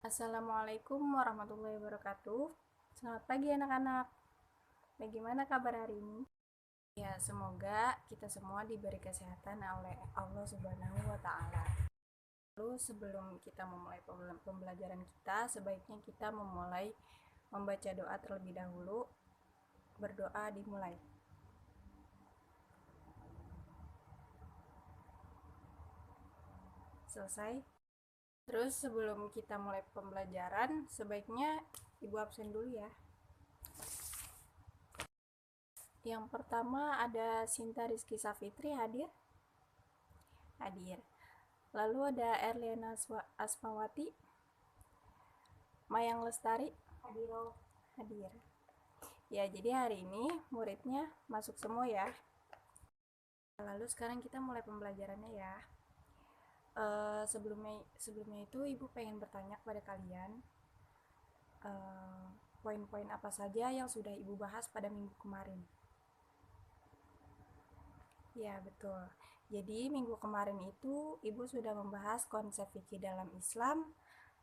Assalamualaikum warahmatullahi wabarakatuh. Selamat pagi anak-anak. Bagaimana kabar hari ini? Ya, semoga kita semua diberi kesehatan oleh Allah Subhanahu wa taala. Lalu sebelum kita memulai pembelajaran kita, sebaiknya kita memulai membaca doa terlebih dahulu. Berdoa dimulai. Selesai. Terus sebelum kita mulai pembelajaran, sebaiknya Ibu absen dulu ya. Yang pertama ada Sinta Rizky Safitri hadir? Hadir. Lalu ada Erliana Asmawati, Mayang Lestari, hadir. Ya, jadi hari ini muridnya masuk semua ya. Lalu sekarang kita mulai pembelajarannya ya. Sebelumnya itu Ibu pengen bertanya kepada kalian poin-poin apa saja yang sudah Ibu bahas pada minggu kemarin. Ya, betul. Jadi minggu kemarin itu Ibu sudah membahas konsep fikih dalam Islam,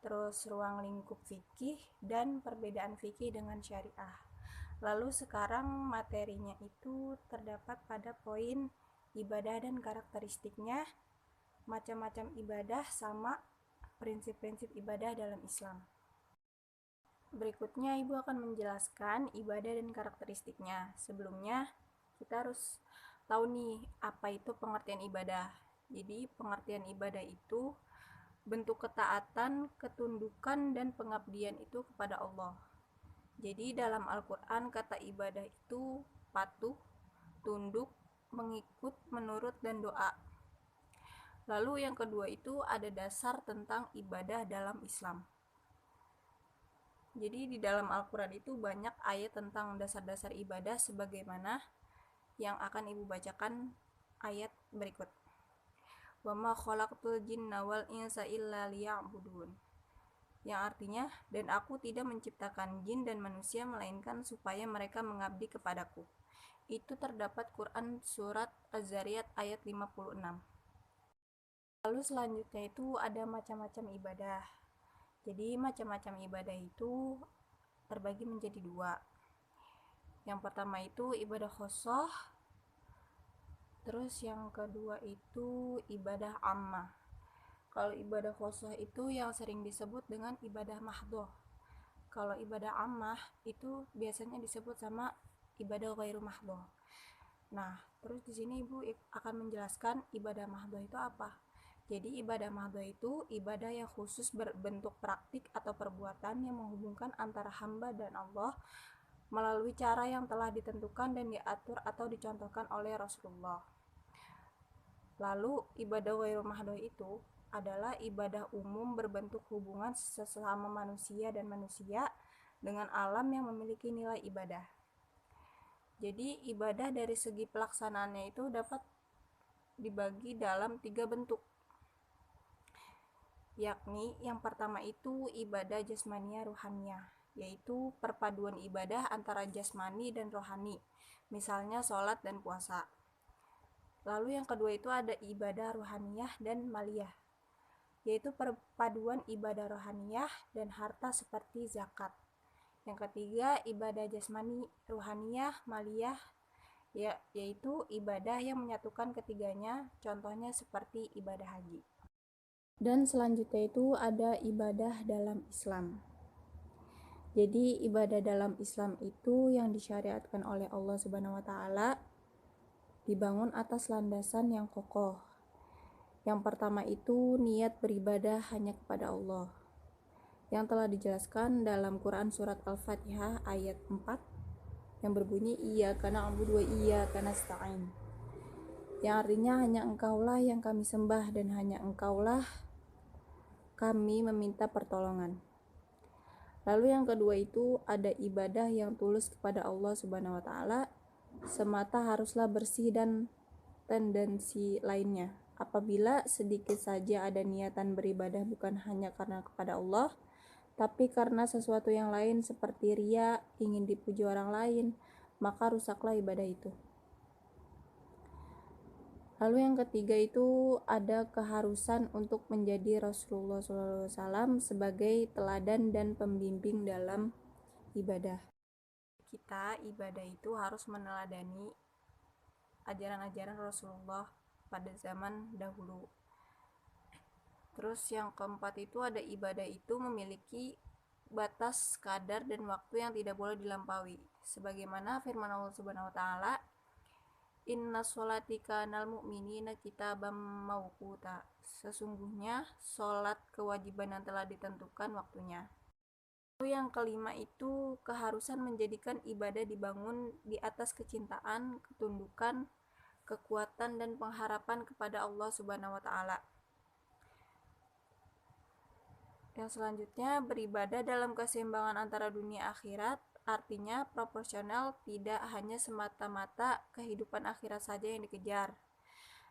terus ruang lingkup fikih, dan perbedaan fikih dengan syariah. Lalu sekarang materinya itu terdapat pada poin ibadah dan karakteristiknya, macam-macam ibadah, sama prinsip-prinsip ibadah dalam Islam. Berikutnya Ibu akan menjelaskan ibadah dan karakteristiknya. Sebelumnya kita harus tahu nih apa itu pengertian ibadah. Jadi pengertian ibadah itu bentuk ketaatan, ketundukan, dan pengabdian itu kepada Allah. Jadi dalam Al-Quran kata ibadah itu patuh, tunduk, mengikut, menurut, dan doa. Lalu yang kedua itu ada dasar tentang ibadah dalam Islam. Jadi di dalam Al-Quran itu banyak ayat tentang dasar-dasar ibadah sebagaimana yang akan Ibu bacakan ayat berikut. Wa ma khalaqtul jinna wal insa illa liya'budun. Yang artinya, dan aku tidak menciptakan jin dan manusia melainkan supaya mereka mengabdi kepadaku. Itu terdapat Quran surat Az-Zariyat ayat 56. Lalu selanjutnya itu ada macam-macam ibadah. Jadi macam-macam ibadah itu terbagi menjadi dua. Yang pertama itu ibadah khosoh, terus yang kedua itu ibadah ammah. Kalau ibadah khosoh itu yang sering disebut dengan ibadah mahdhoh. Kalau ibadah ammah itu biasanya disebut sama ibadah ghairu mahdhoh. Nah, terus di sini Ibu akan menjelaskan ibadah mahdhoh itu apa. Jadi ibadah mahdhoh itu ibadah yang khusus berbentuk praktik atau perbuatan yang menghubungkan antara hamba dan Allah melalui cara yang telah ditentukan dan diatur atau dicontohkan oleh Rasulullah. Lalu ibadah ghairu mahdhoh itu adalah ibadah umum berbentuk hubungan sesama manusia dan manusia dengan alam yang memiliki nilai ibadah. Jadi ibadah dari segi pelaksanaannya itu dapat dibagi dalam 3 bentuk. Yakni yang pertama itu ibadah jasmaniyah ruhaniyah, yaitu perpaduan ibadah antara jasmani dan rohani, misalnya sholat dan puasa. Lalu yang kedua itu ada ibadah ruhaniyah dan maliyah, yaitu perpaduan ibadah rohaniyah dan harta seperti zakat. Yang ketiga ibadah jasmani, ruhaniyah, maliyah, yaitu ibadah yang menyatukan ketiganya, contohnya seperti ibadah haji. Dan selanjutnya itu ada ibadah dalam Islam. Jadi ibadah dalam Islam itu yang disyariatkan oleh Allah Subhanahu wa taala dibangun atas landasan yang kokoh. Yang pertama itu niat beribadah hanya kepada Allah, yang telah dijelaskan dalam Quran surat Al-Fatihah ayat 4 yang berbunyi iyyaka na'budu wa iyyaka nasta'in, yang artinya hanya Engkaulah yang kami sembah dan hanya Engkaulah kami meminta pertolongan. Lalu yang kedua itu ada ibadah yang tulus kepada Allah Subhanahu wa taala semata, haruslah bersih dan tendensi lainnya. Apabila sedikit saja ada niatan beribadah bukan hanya karena kepada Allah, tapi karena sesuatu yang lain seperti riya, ingin dipuji orang lain, maka rusaklah ibadah itu. Lalu yang ketiga itu ada keharusan untuk menjadi Rasulullah SAW sebagai teladan dan pembimbing dalam ibadah. Kita ibadah itu harus meneladani ajaran-ajaran Rasulullah pada zaman dahulu. Terus yang keempat itu ada ibadah itu memiliki batas, kadar, dan waktu yang tidak boleh dilampaui. Sebagaimana firman Allah Subhanahu wa taala, "Inna sholati kanal mu'minina kitaban mauquta." Sesungguhnya sholat kewajiban yang telah ditentukan waktunya. Lalu yang kelima itu keharusan menjadikan ibadah dibangun di atas kecintaan, ketundukan, kekuatan, dan pengharapan kepada Allah Subhanahu wa taala. Yang selanjutnya, beribadah dalam keseimbangan antara dunia akhirat, artinya proporsional, tidak hanya semata-mata kehidupan akhirat saja yang dikejar,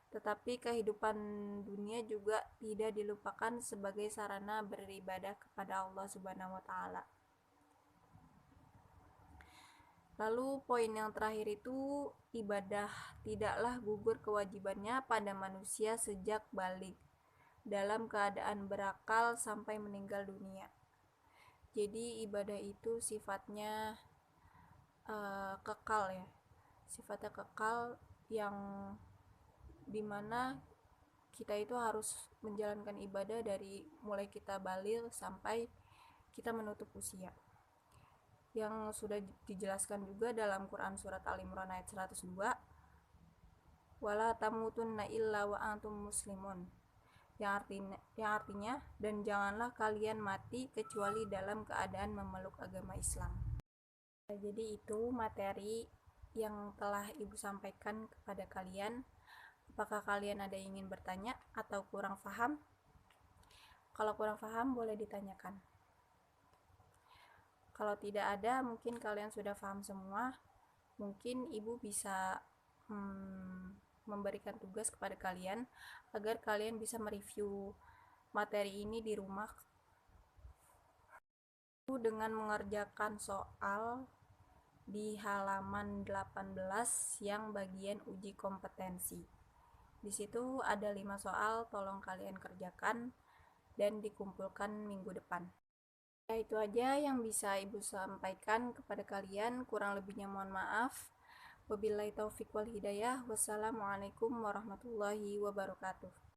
tetapi kehidupan dunia juga tidak dilupakan sebagai sarana beribadah kepada Allah Subhanahu wa taala. Lalu poin yang terakhir itu ibadah tidaklah gugur kewajibannya pada manusia sejak balik dalam keadaan berakal sampai meninggal dunia. Jadi ibadah itu sifatnya kekal ya, sifatnya kekal yang dimana kita itu harus menjalankan ibadah dari mulai kita balik sampai kita menutup usia, yang sudah dijelaskan juga dalam Quran surat Al-Imran ayat 102, wala tamutunna illa wa antum muslimun, yang artinya dan janganlah kalian mati kecuali dalam keadaan memeluk agama Islam. Jadi itu materi yang telah Ibu sampaikan kepada kalian. Apakah kalian ada yang ingin bertanya atau kurang paham? Kalau kurang paham boleh ditanyakan. Kalau tidak ada, mungkin kalian sudah paham semua. Mungkin Ibu bisa memberikan tugas kepada kalian agar kalian bisa mereview materi ini di rumah dengan mengerjakan soal di halaman 18 yang bagian uji kompetensi. Di situ ada 5 soal, tolong kalian kerjakan dan dikumpulkan minggu depan. Ya, itu aja yang bisa Ibu sampaikan kepada kalian, kurang lebihnya mohon maaf. Wabillahi taufiq wal hidayah. Wassalamualaikum warahmatullahi wabarakatuh.